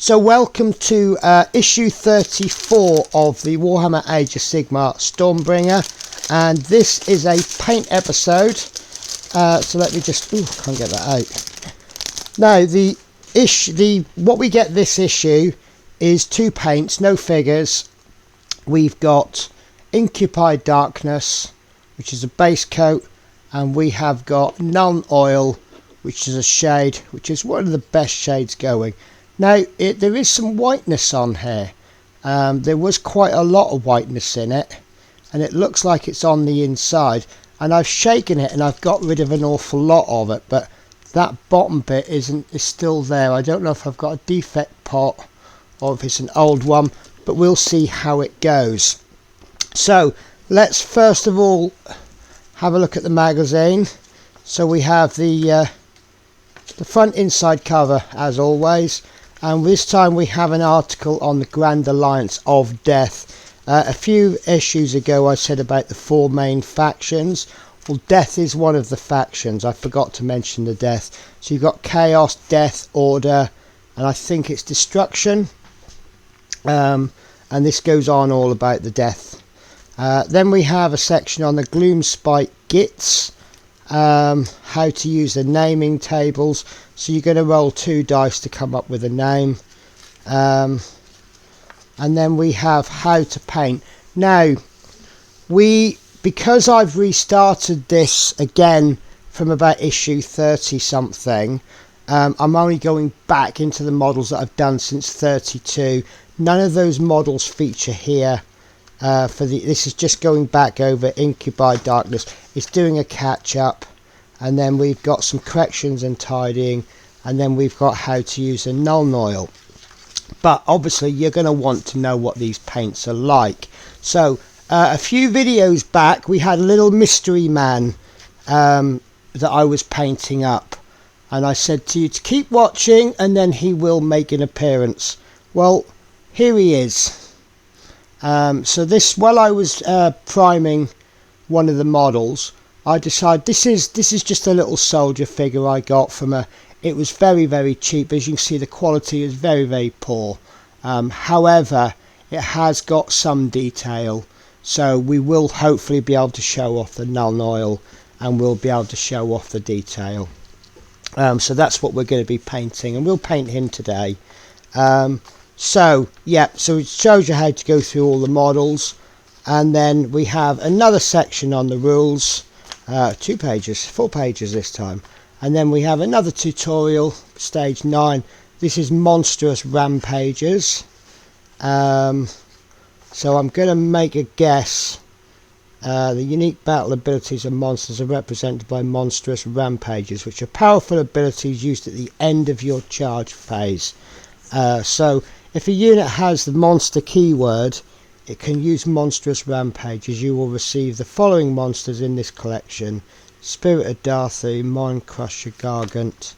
So welcome to issue 34 of the Warhammer Age of Sigmar Stormbringer, and this is a paint episode. So let me just, can't get that out. Now what we get this issue is 2 paints, no figures. We've got Incubi Darkness, which is a base coat, and we have got Nuln Oil, which is a shade, which is one of the best shades going. Now, there is some whiteness on here. There was quite a lot of whiteness in it, and it looks like it's on the inside. And I've shaken it, and I've got rid of an awful lot of it, but that bottom bit is still there. I don't know if I've got a defect pot or if it's an old one, but we'll see how it goes. So let's first of all have a look at the magazine. So we have the front inside cover as always. And this time we have an article on the Grand Alliance of Death. A few issues ago I said about the 4 main factions. Well, Death is one of the factions. I forgot to mention the Death. So you've got Chaos, Death, Order, and I think it's Destruction. And this goes on all about the Death. Then we have a section on the Gloomspite Gits. How to use the naming tables. So you're going to roll 2 dice to come up with a name, and then we have how to paint. Now because I've restarted this again from about issue 30 something, I'm only going back into the models that I've done since 32. None of those models feature here. This is just going back over Incubi Darkness. It's doing a catch up, and then we've got some corrections and tidying, and then we've got how to use a Nuln Oil. But obviously you're going to want to know what these paints are like. So a few videos back we had a little mystery man that I was painting up, and I said to you to keep watching and then he will make an appearance. Well, here he is. So this, while I was priming one of the models, I decided this is just a little soldier figure I got from it was very, very cheap. As you can see, the quality is very, very poor. However, it has got some detail, so we will hopefully be able to show off the Nuln Oil, and we'll be able to show off the detail. So that's what we're going to be painting, and we'll paint him today. So it shows you how to go through all the models, and then we have another section on the rules, 2 pages, 4 pages this time, and then we have another tutorial, stage 9. This is monstrous rampages. So I'm going to make a guess. The unique battle abilities of monsters are represented by monstrous rampages, which are powerful abilities used at the end of your charge phase. So if a unit has the monster keyword, it can use monstrous rampages. You will receive the following monsters in this collection: Spirit of Darthu, Mind Crusher, Gargant.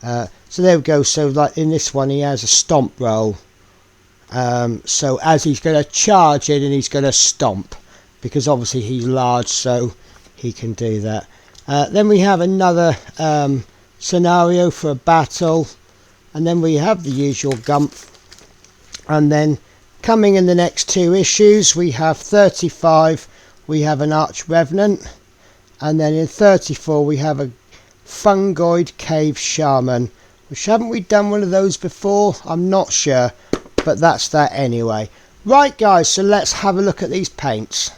So there we go. So like in this one he has a stomp roll. So as he's going to charge in, and he's going to stomp, because obviously he's large, so he can do that. Then we have another scenario for a battle, and then we have the usual Gumph. And then coming in the next 2 issues, we have 35, we have an Arch Revenant, and then in 34 we have a Fungoid Cave Shaman, which haven't we done one of those before? I'm not sure, but that's that anyway. Right guys, so let's have a look at these paints.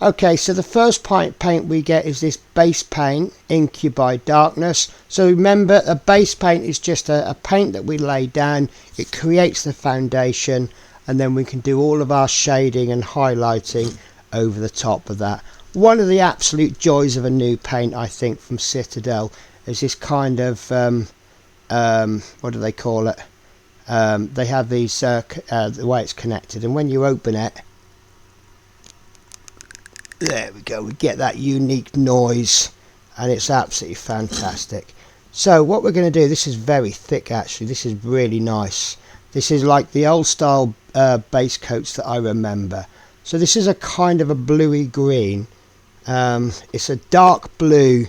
Okay, so the first paint we get is this base paint, Incubi Darkness. So remember, a base paint is just a paint that we lay down. It creates the foundation, and then we can do all of our shading and highlighting over the top of that. One of the absolute joys of a new paint, I think, from Citadel is this kind of what do they call it? They have these the way it's connected, and when you open it, there we go, we get that unique noise, and it's absolutely fantastic. So what we're going to do, this is very thick actually, this is really nice. This is like the old style base coats that I remember. So this is a kind of a bluey green. It's a dark blue,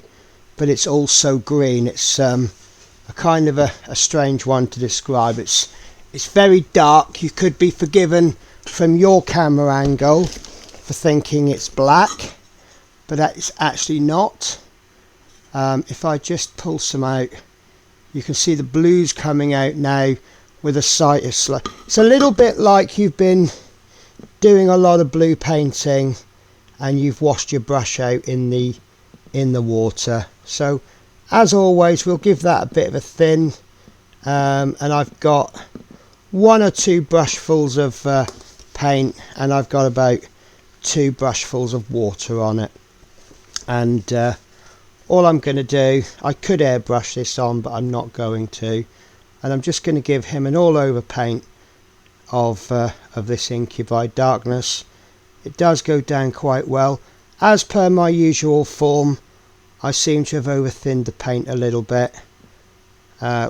but it's also green. It's a kind of a strange one to describe. It's very dark. You could be forgiven from your camera angle for thinking it's black, but that's actually not. If I just pull some out, you can see the blues coming out now with a sight of slow. It's a little bit like you've been doing a lot of blue painting and you've washed your brush out in the water. So as always, we'll give that a bit of a thin, and I've got 1 or 2 brushfuls of paint, and I've got about 2 brushfuls of water on it. And all I'm going to do, I could airbrush this on, but I'm not going to, and I'm just going to give him an all over paint of this Incubi darkness. It does go down quite well. As per my usual form, I seem to have over thinned the paint a little bit,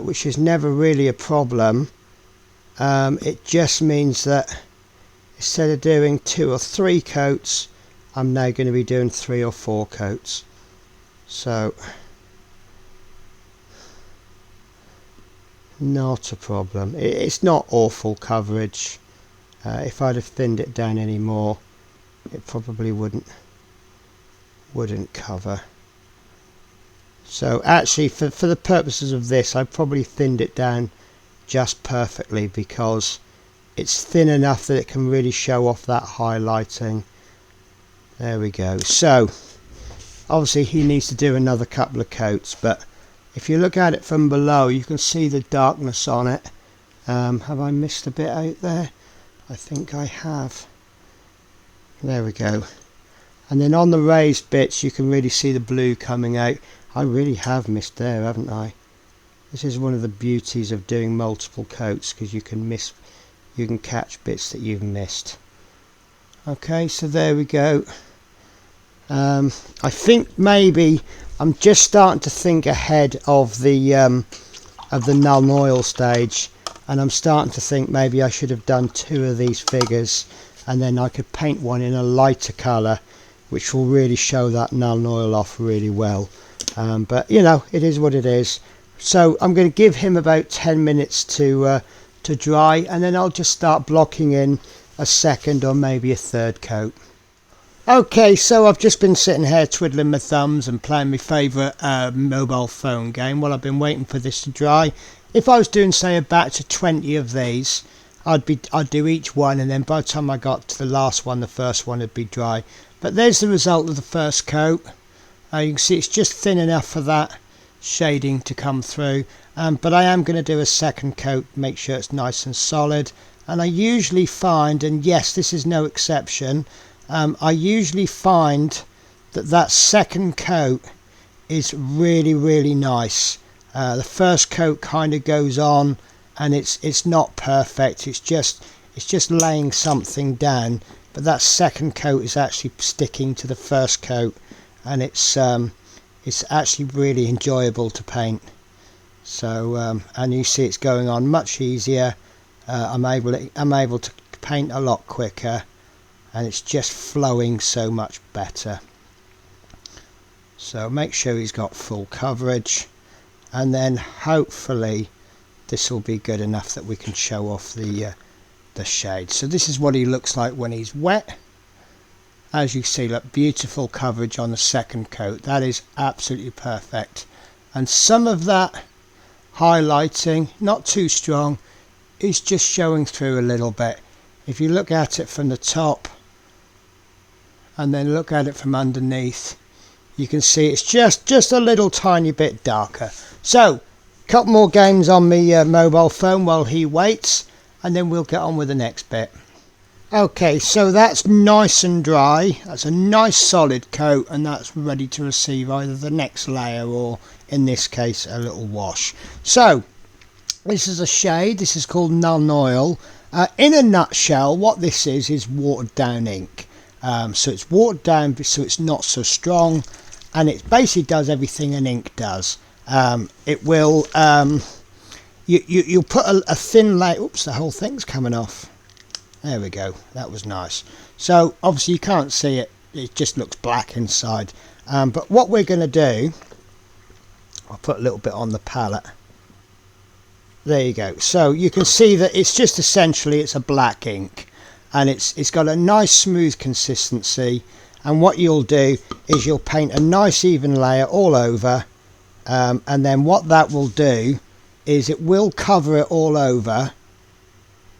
which is never really a problem. It just means that instead of doing 2 or 3 coats, I'm now going to be doing 3 or 4 coats. So not a problem. It's not awful coverage. If I'd have thinned it down any more, it probably wouldn't cover. So actually, for the purposes of this, I probably thinned it down just perfectly, because it's thin enough that it can really show off that highlighting. There we go. So obviously he needs to do another couple of coats, but if you look at it from below, you can see the darkness on it. Have I missed a bit out there? I think I have. There we go. And then on the raised bits, you can really see the blue coming out. I really have missed there, haven't I? This is one of the beauties of doing multiple coats, because you can catch bits that you've missed. Okay, so there we go. I think maybe I'm just starting to think ahead of the Nuln oil stage, and I'm starting to think maybe I should have done 2 of these figures, and then I could paint one in a lighter colour, which will really show that Nuln oil off really well. But you know, it is what it is. So I'm going to give him about 10 minutes to dry, and then I'll just start blocking in a second or maybe a third coat. Okay, so I've just been sitting here twiddling my thumbs and playing my favourite mobile phone game while I've been waiting for this to dry. If I was doing, say, a batch of 20 of these, I'd do each one, and then by the time I got to the last one, the first one would be dry. But there's the result of the first coat. You can see it's just thin enough for that shading to come through, but I am going to do a second coat, make sure it's nice and solid. And I usually find, and yes, this is no exception, I usually find that second coat is really nice. The first coat kind of goes on, and it's not perfect. It's just laying something down, but that second coat is actually sticking to the first coat, and it's actually really enjoyable to paint. So and you see it's going on much easier. I'm able to paint a lot quicker, and it's just flowing so much better. So make sure he's got full coverage, and then hopefully this will be good enough that we can show off the shade. So this is what he looks like when he's wet. As you see, look, beautiful coverage on the second coat. That is absolutely perfect. And some of that highlighting, not too strong, is just showing through a little bit. If you look at it from the top and then look at it from underneath, you can see it's just a little tiny bit darker. So a couple more games on my mobile phone while he waits, and then we'll get on with the next bit. Okay, so that's nice and dry. That's a nice solid coat, and that's ready to receive either the next layer or, in this case, a little wash. So this is a shade. This is called Nuln oil. In a nutshell, what this is watered down ink. So it's watered down so it's not so strong, and it basically does everything an ink does. It will you'll put a thin layer. Oops, the whole thing's coming off. There we go, that was nice. So obviously you can't see it, it just looks black inside. But what we're going to do, I'll put a little bit on the palette. There you go. So you can see that it's just essentially it's a black ink, and it's got a nice smooth consistency. And what you'll do is you'll paint a nice even layer all over, and then what that will do is it will cover it all over,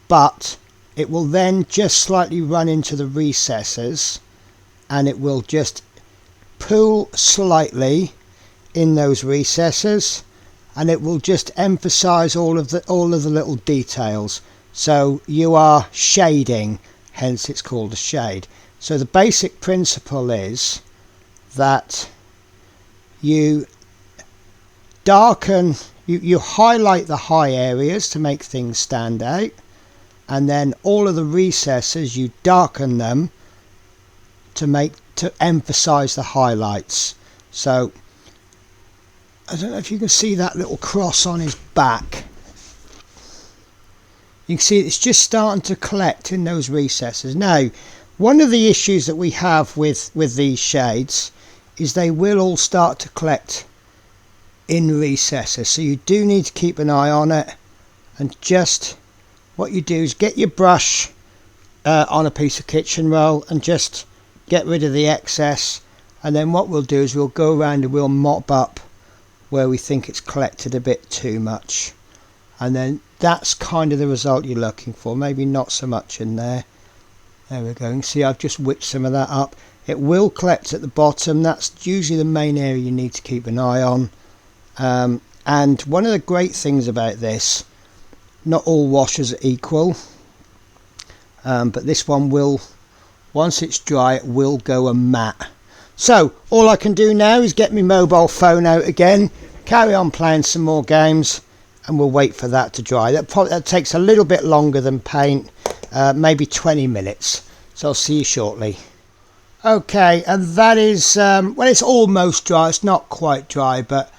but it will then just slightly run into the recesses, and it will just pull slightly in those recesses, and it will just emphasize all of the little details. So you are shading, hence it's called a shade. So the basic principle is that you darken, you highlight the high areas to make things stand out, and then all of the recesses you darken them to emphasize the highlights. So I don't know if you can see that little cross on his back. You can see it's just starting to collect in those recesses. Now, one of the issues that we have with these shades is they will all start to collect in recesses, so you do need to keep an eye on it. And just what you do is get your brush on a piece of kitchen roll and just get rid of the excess, and then what we'll do is we'll go around and we'll mop up where we think it's collected a bit too much, and then that's kind of the result you're looking for. Maybe not so much in there. There we go. You can see I've just whipped some of that up. It will collect at the bottom. That's usually the main area you need to keep an eye on. And one of the great things about this, not all washes are equal, but this one will, once it's dry, it will go a matte. So all I can do now is get my mobile phone out again, carry on playing some more games, and we'll wait for that to dry. That takes a little bit longer than paint, maybe 20 minutes. So I'll see you shortly. Okay, and that is, well, it's almost dry. It's not quite dry, but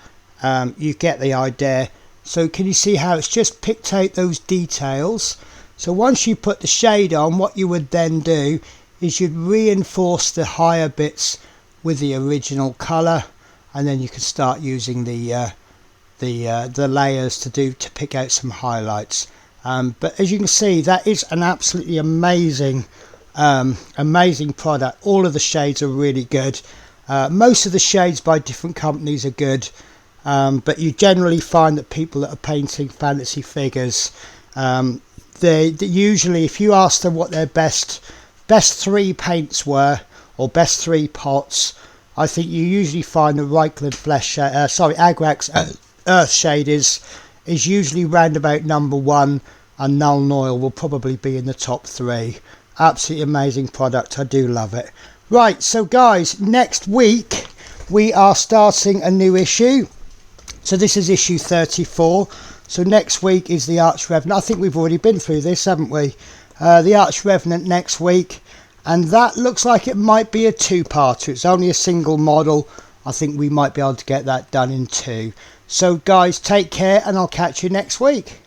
you get the idea. So can you see how it's just picked out those details? So once you put the shade on, what you would then do is you'd reinforce the higher bits with the original colour, and then you can start using the layers to pick out some highlights. But as you can see, that is an absolutely amazing product. All of the shades are really good. Most of the shades by different companies are good, but you generally find that people that are painting fantasy figures, they usually, if you ask them what their best 3 paints were, or best 3 pots, I think you usually find the Reichland Agrax Earth shade is usually round about number 1, and Nuln Oil will probably be in the top 3. Absolutely amazing product. I do love it. Right, so guys, next week we are starting a new issue. So this is issue 34. So next week is the Arch Revenant. I think we've already been through this, haven't we? The Arch Revenant next week, and that looks like it might be a 2-parter. It's only a single model. I think we might be able to get that done in 2. So guys, take care, and I'll catch you next week.